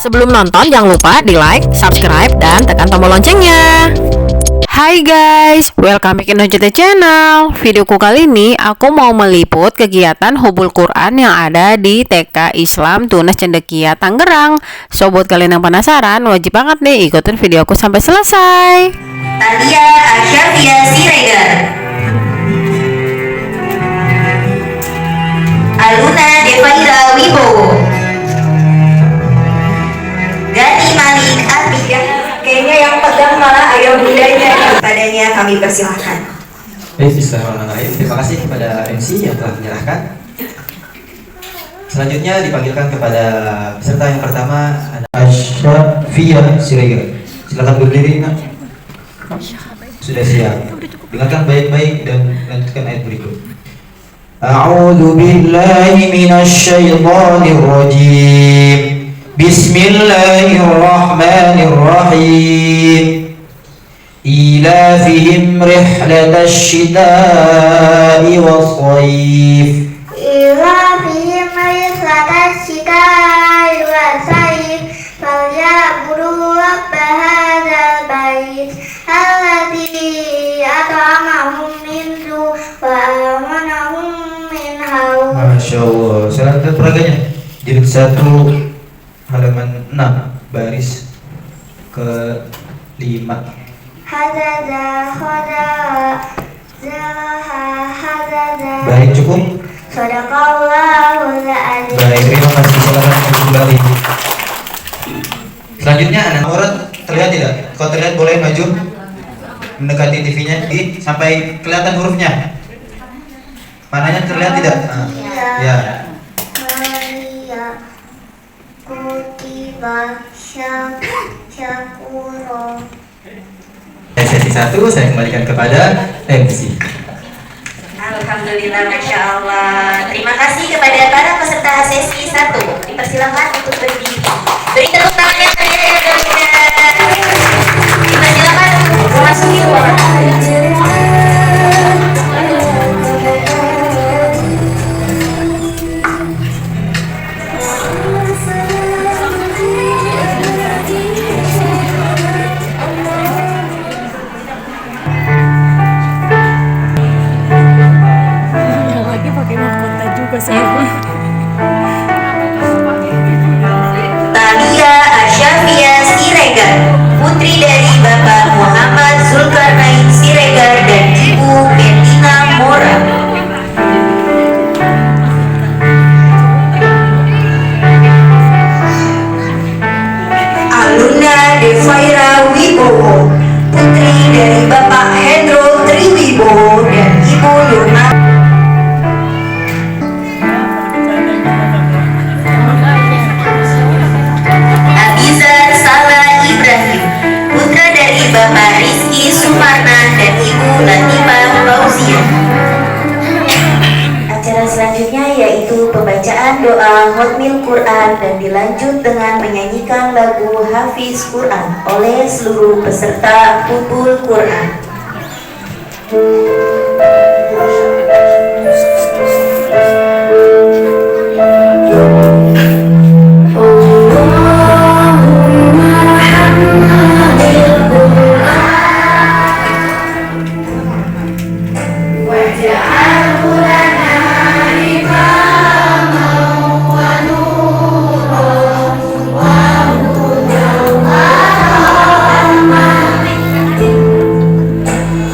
Sebelum nonton jangan lupa di like, subscribe, dan tekan tombol loncengnya. Hai guys, welcome back to the channel. Videoku kali ini aku mau meliput kegiatan Hubul Quran yang ada di TK Islam Tunas Cendekia Tangerang. So buat kalian yang penasaran, wajib banget nih ikutin videoku sampai selesai. Talia Asyafia Siregar, Aluna Devaira Wibowo, Gani Malik Atika. Kayaknya yang pegang malah ayah bundanya. Padanya kami persilahkan. Bismillahirrahmanirrahim. Terima kasih kepada MC yang telah menyerahkan. Selanjutnya dipanggilkan kepada peserta yang pertama, Asyafia Siregar. Silakan berdiri, Nak. Sudah siap. Dengarkan baik-baik dan lanjutkan ayat berikut. A'udzu billahi minasyaitonir rajim. Bismillahirrahmanirrahim. Ilafihim rihlatasy syita'i was-shayf. Ilafihim rihlatasy syita'i was-shayf. Falyabudu rabb hadzal bait alladzi at'amahum min ju' wa amanahum min khawf. Masya Allah. Silakan peraganya. Jilid 1 halaman 6 baris ke-5. Baik, cukup. Shadaqallahul adzim. Baik, terima kasih. Silakan kembali. Selanjutnya anak orang terlihat tidak? Kalau terlihat boleh maju mendekati TV-nya sampai kelihatan hurufnya. Mananya terlihat tidak? Ya. Kutiba syakuro. Sesi 1 saya kembalikan kepada MC. Alhamdulillah, Masya Allah. Terima kasih kepada para peserta sesi 1. Dipersilakan untuk berdiri. Beri tepuk tangan yang meriah. Dipersilakan memasuki ruangan. Talia Asyafia Siregar, putri dari Bapak Muhammad Zulkarnain Siregar dan Ibu Betina Mora. Aluna Devaira Wibowo, putri dari Bapak Hendro Triwibowo dan Ibu Yurna. Bapak Rizky Sumarna dan Ibu Latifah Fauzia. Acara selanjutnya yaitu pembacaan doa Hotmil Quran dan dilanjut dengan menyanyikan lagu Hafiz Quran oleh seluruh peserta Hubul Quran.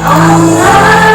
Allah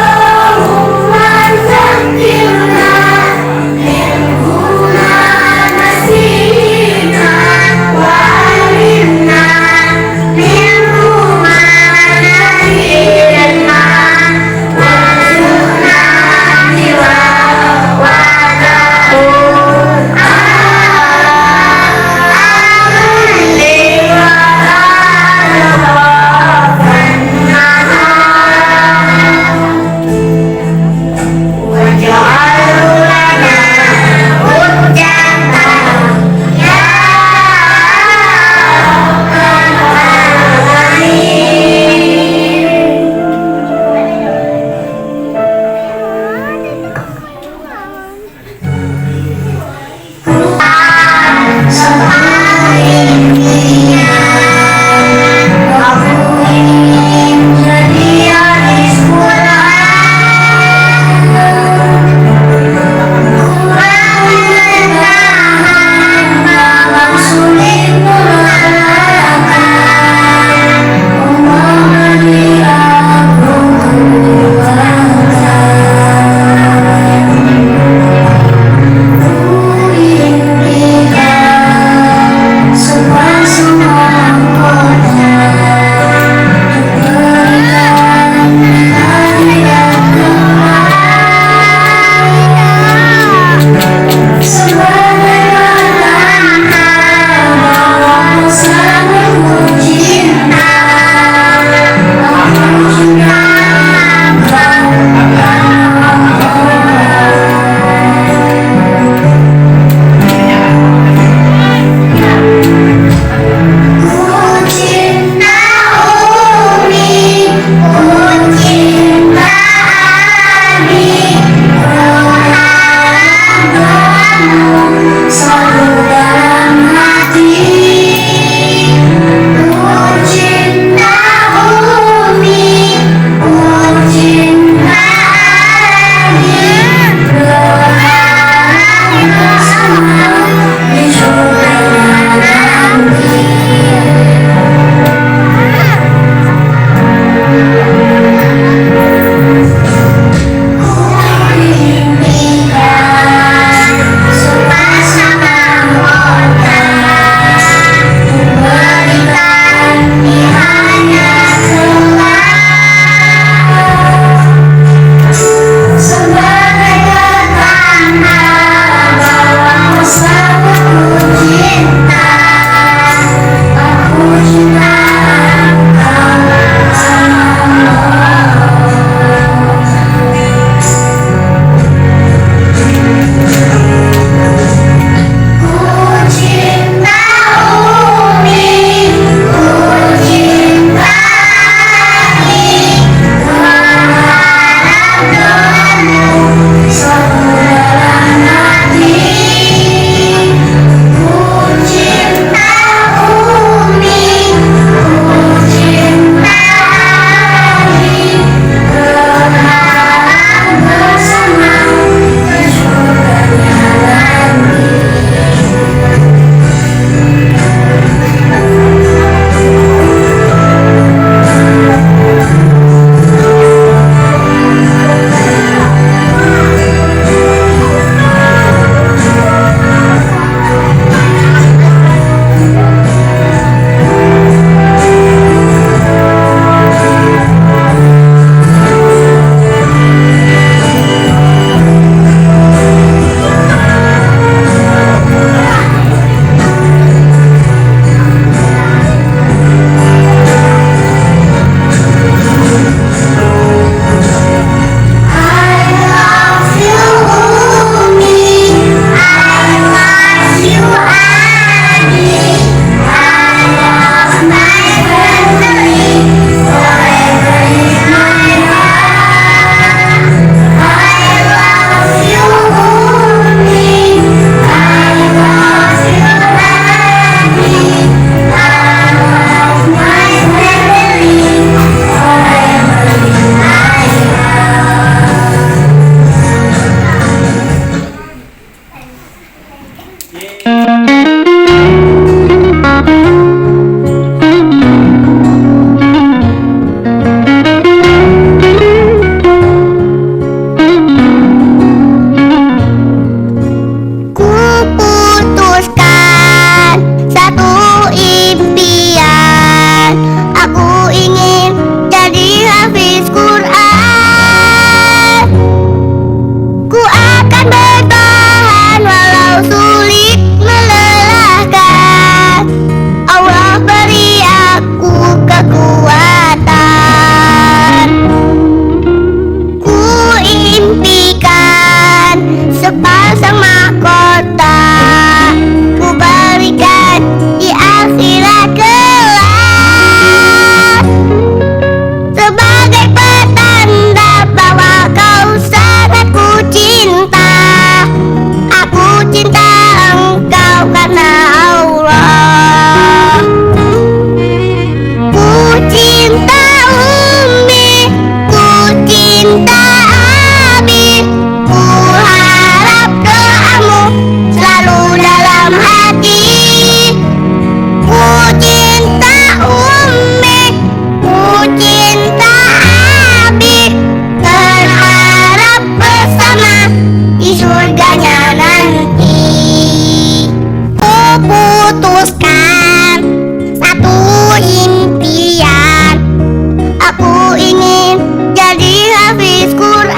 ingin jadi hafiz Quran.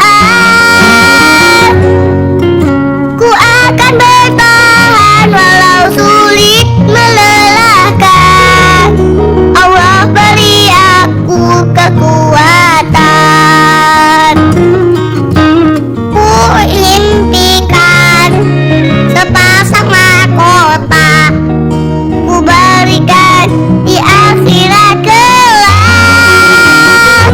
Ku akan bertahan walau sulit melelahkan. Allah beri aku kekuatan. Ku impikan sepasang mahkota, ku berikan di akhirat kelak,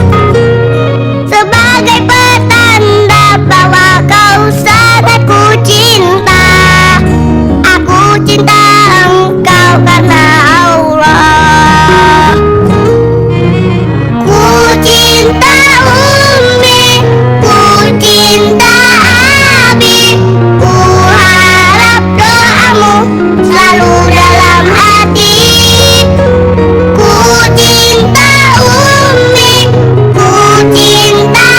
sebagai pertanda bahwa kau sangat ku cinta. Aku cinta engkau karena Allah. Ku cinta Umi, ku cinta Abi, ku harap doamu selalu dalam hati. Ku cinta Umi, ku cinta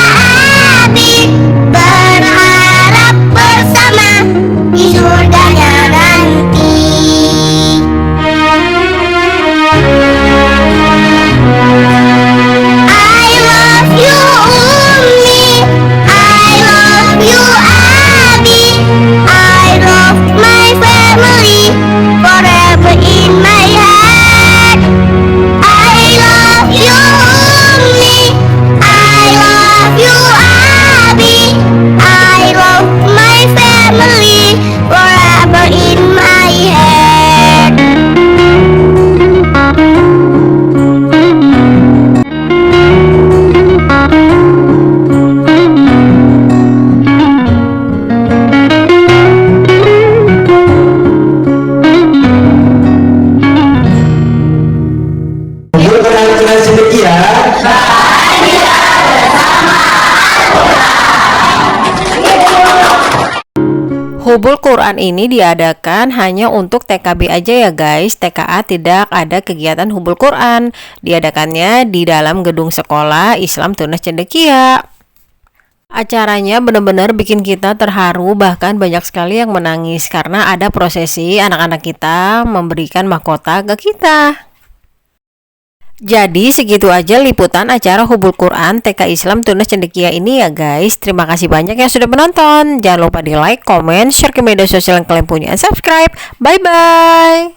Abi, berharap bersama di surganya nanti. I love you Umi, I love you Abi, I love my family forever in my heart. I love you Umi, I love you Abi, I love my family forever in my heart. Hubul Quran dengan cendekia. Hubul Quran ini diadakan hanya untuk TKB aja ya guys. TKA tidak ada kegiatan Hubul Quran. Diadakannya di dalam gedung sekolah Islam Tunas Cendekia. Acaranya benar-benar bikin kita terharu, bahkan banyak sekali yang menangis karena ada prosesi anak-anak kita memberikan mahkota ke kita. Jadi segitu aja liputan acara Hubul Quran TK Islam Tunas Cendekia ini ya guys. Terima kasih banyak yang sudah menonton. Jangan lupa di like, comment, share ke media sosial yang kalian punya, dan subscribe. Bye bye.